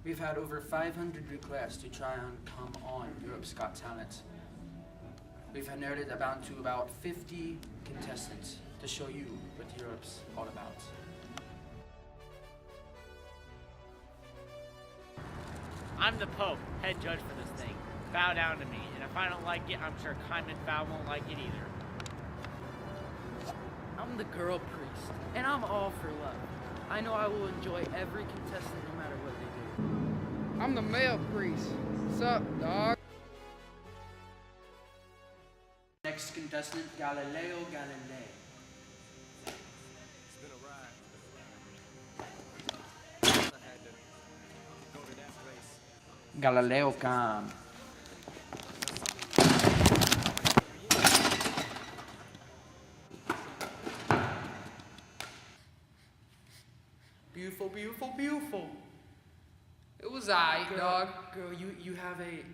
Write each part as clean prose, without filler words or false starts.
We've had over 500 requests to try and come on Europe's Got Talent. We've narrowed it down to about 50 contestants to show you what Europe's all about. I'm the Pope, head judge for this thing. Bow down to me, and if I don't like it, I'm sure Kaiman Fowl won't like it either. I'm the girl priest, and I'm all for love. I know I will enjoy every contestant no matter what they do. I'm the male priest. What's up, dog? Next contestant, Galileo Galilei. It's been a ride. I had to go to that place. Galileo Khan. Beautiful, beautiful, beautiful. It was aight, dog. Girl, you have a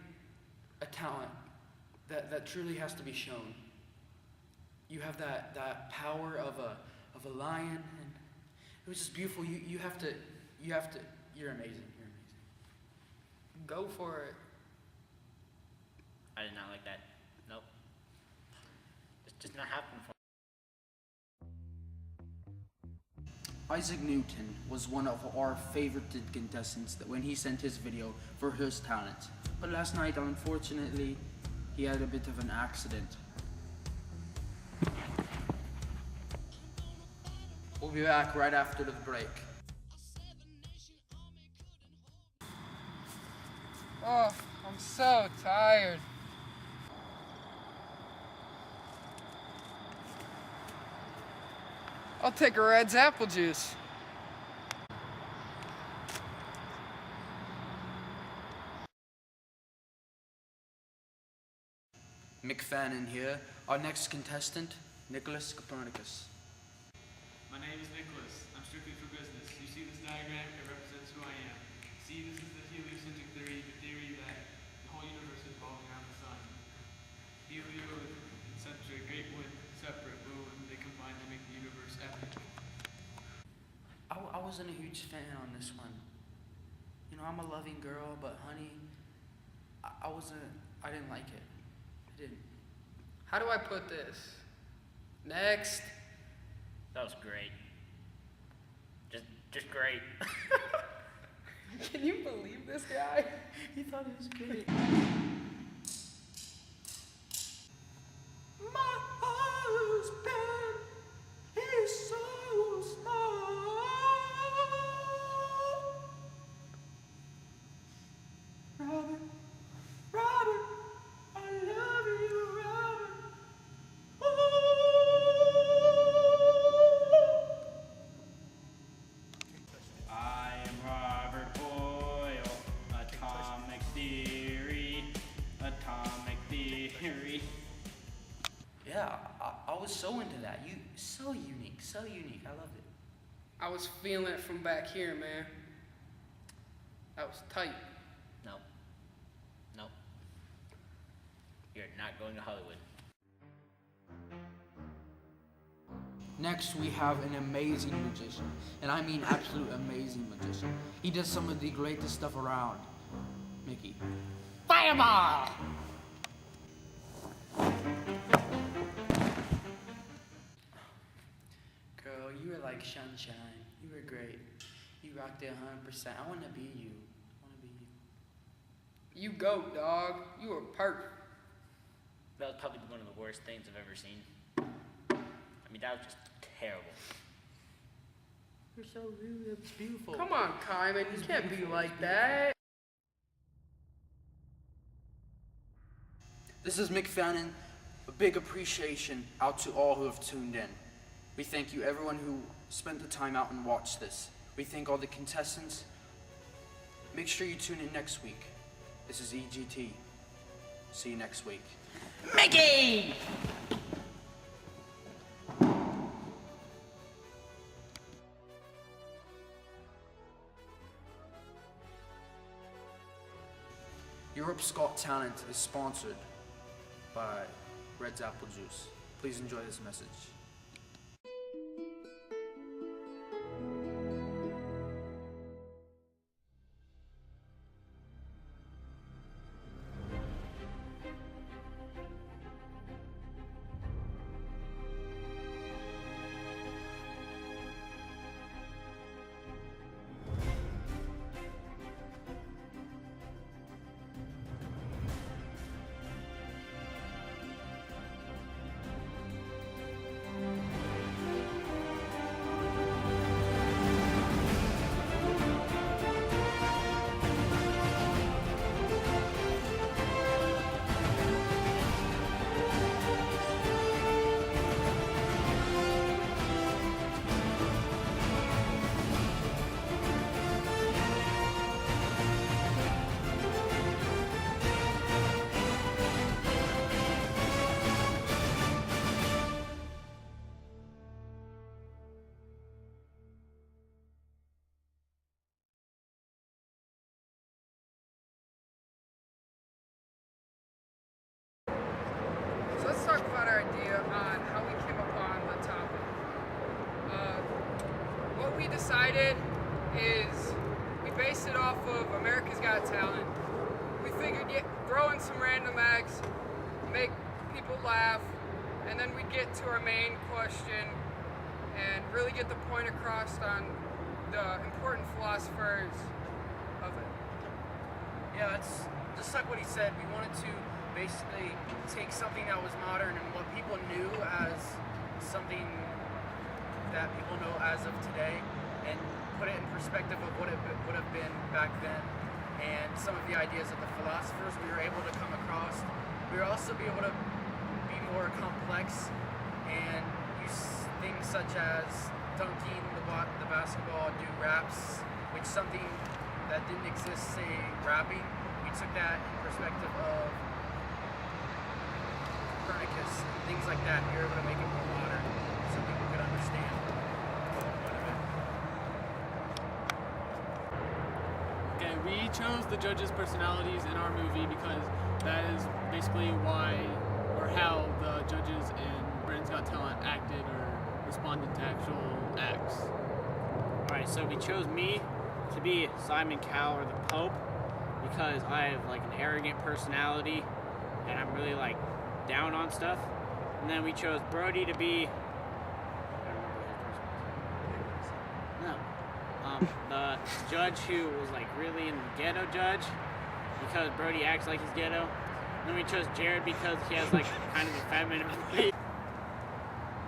talent that truly has to be shown. You have that power of a lion, and it was just beautiful. You have to, you're amazing. You're amazing. Go for it. I did not like that. Nope. It's just not happening for me. Isaac Newton was one of our favorited contestants that when he sent his video for his talent. But last night, unfortunately, he had a bit of an accident. We'll be back right after the break. Oh, I'm so tired. I'll take a Red's apple juice. McFadden here. Our next contestant, Nicholas Copernicus. My name is Nicholas. I'm strictly for business. You see this diagram? It represents who I am. See, this is the heliocentric theory, the theory that the whole universe is revolving around the sun. Heliocentric, great one, separate, but when they combine to make the universe epic. I wasn't a huge fan on this one. You know, I'm a loving girl, but honey, I didn't like it. I didn't. How do I put this? Next. That was great. Just great. Can you believe this guy? He thought it was great. My husband is so smart. Robert, I love you, Robert. I am Robert Boyle, atomic theory. Yeah, I was so into that. So unique. I loved it. I was feeling it from back here, man. That was tight. Nope. You're not going to Hollywood. Next, we have an amazing magician, and I mean absolute amazing magician. He does some of the greatest stuff around. Mickey. Fireball! Girl, you were like sunshine. You were great. You rocked it 100%. I want to be you. You go, dog. You were perfect. That was probably one of the worst things I've ever seen. I mean, that was just terrible. You're so rude. It was beautiful. Come on, Kaiman. You can't be like that. This is McFadden. A big appreciation out to all who have tuned in. We thank you, everyone who spent the time out and watched this. We thank all the contestants. Make sure you tune in next week. This is EGT. See you next week. Mickey! Europe's Got Talent is sponsored by Red's Apple Juice. Please enjoy this message. decided is we based it off of America's Got Talent. We figured throw in some random acts, make people laugh, and then we'd get to our main question and really get the point across on the important philosophers of it. Yeah, it's just like what he said. We wanted to basically take something that was modern and what people knew as something that people know as of today and put it in perspective of what it would have been back then and some of the ideas of the philosophers we were able to come across. We were also be able to be more complex and use things such as dunking the basketball, do raps, which something that didn't exist, say rapping. We took that in perspective of Copernicus, things like that. We were able to make it more modern so people could understand what of it. Okay, we chose the judges' personalities in our movie because that is basically why or how the judges in Britain's Got Talent acted or responded to actual acts. Alright, so we chose me to be Simon Cowell or the Pope because I have like an arrogant personality and I'm really like down on stuff. And then we chose Brody to be the judge who was like really in the ghetto judge because Brody acts like he's ghetto. And then we chose Jared because he has like kind of a feminine voice.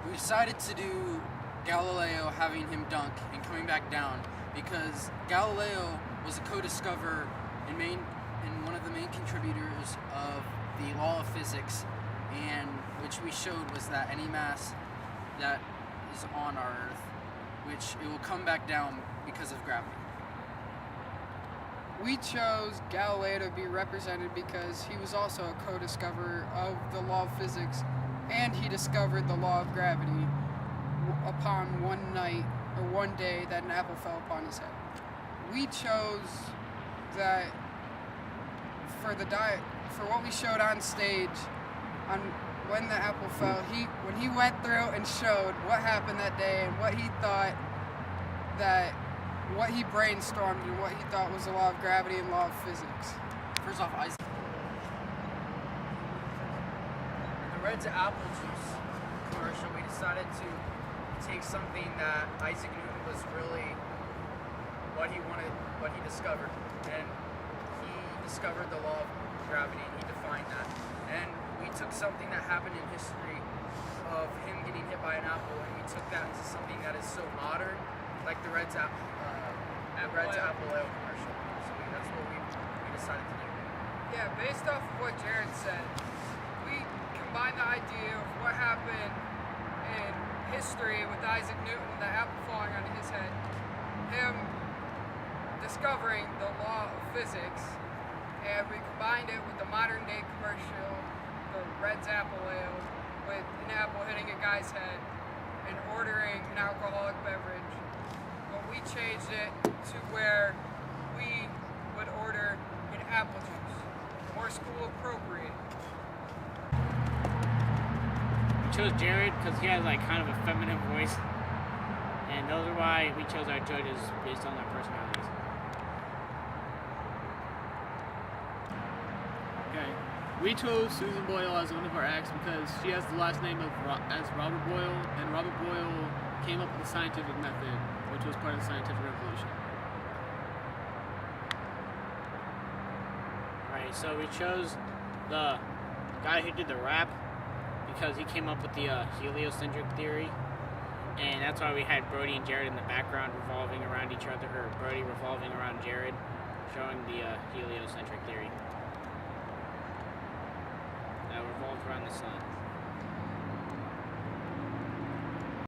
We decided to do Galileo having him dunk and coming back down because Galileo was a co-discoverer and one of the main contributors of the law of physics, and which we showed was that any mass that is on our Earth, which it will come back down because of gravity. We chose Galileo to be represented because he was also a co-discoverer of the law of physics, and he discovered the law of gravity upon one night or one day that an apple fell upon his head. We chose that for what we showed on stage on when the apple fell. When he went through and showed what happened that day and what he brainstormed and what he thought was the law of gravity and law of physics. First off, Isaac. The Red's apple juice commercial, we decided to take something that Isaac Newton was really what he wanted, what he discovered. And he discovered the law of gravity and he defined that. And we took something that happened in history of him getting hit by an apple and we took that into something that is so modern, like the Red's apple ale commercial. So that's what we decided to do. Yeah, based off of what Jared said, we combined the idea of what happened in history with Isaac Newton, the apple falling on his head, him discovering the law of physics, and we combined it with the modern day commercial, the Red's apple ale, with an apple hitting a guy's head and ordering an alcoholic beverage. But we changed it to where we would order an apple juice, more school appropriate. We chose Jared because he has like kind of a feminine voice, and those are why we chose our judges based on their personalities. Okay, we chose Susan Boyle as one of our acts because she has the last name as Robert Boyle, and Robert Boyle came up with the scientific method, which was part of the scientific revolution. Alright, so we chose the guy who did the rap because he came up with the heliocentric theory, and that's why we had Brody and Jared in the background revolving around each other, or Brody revolving around Jared, showing the heliocentric theory that revolves around the sun.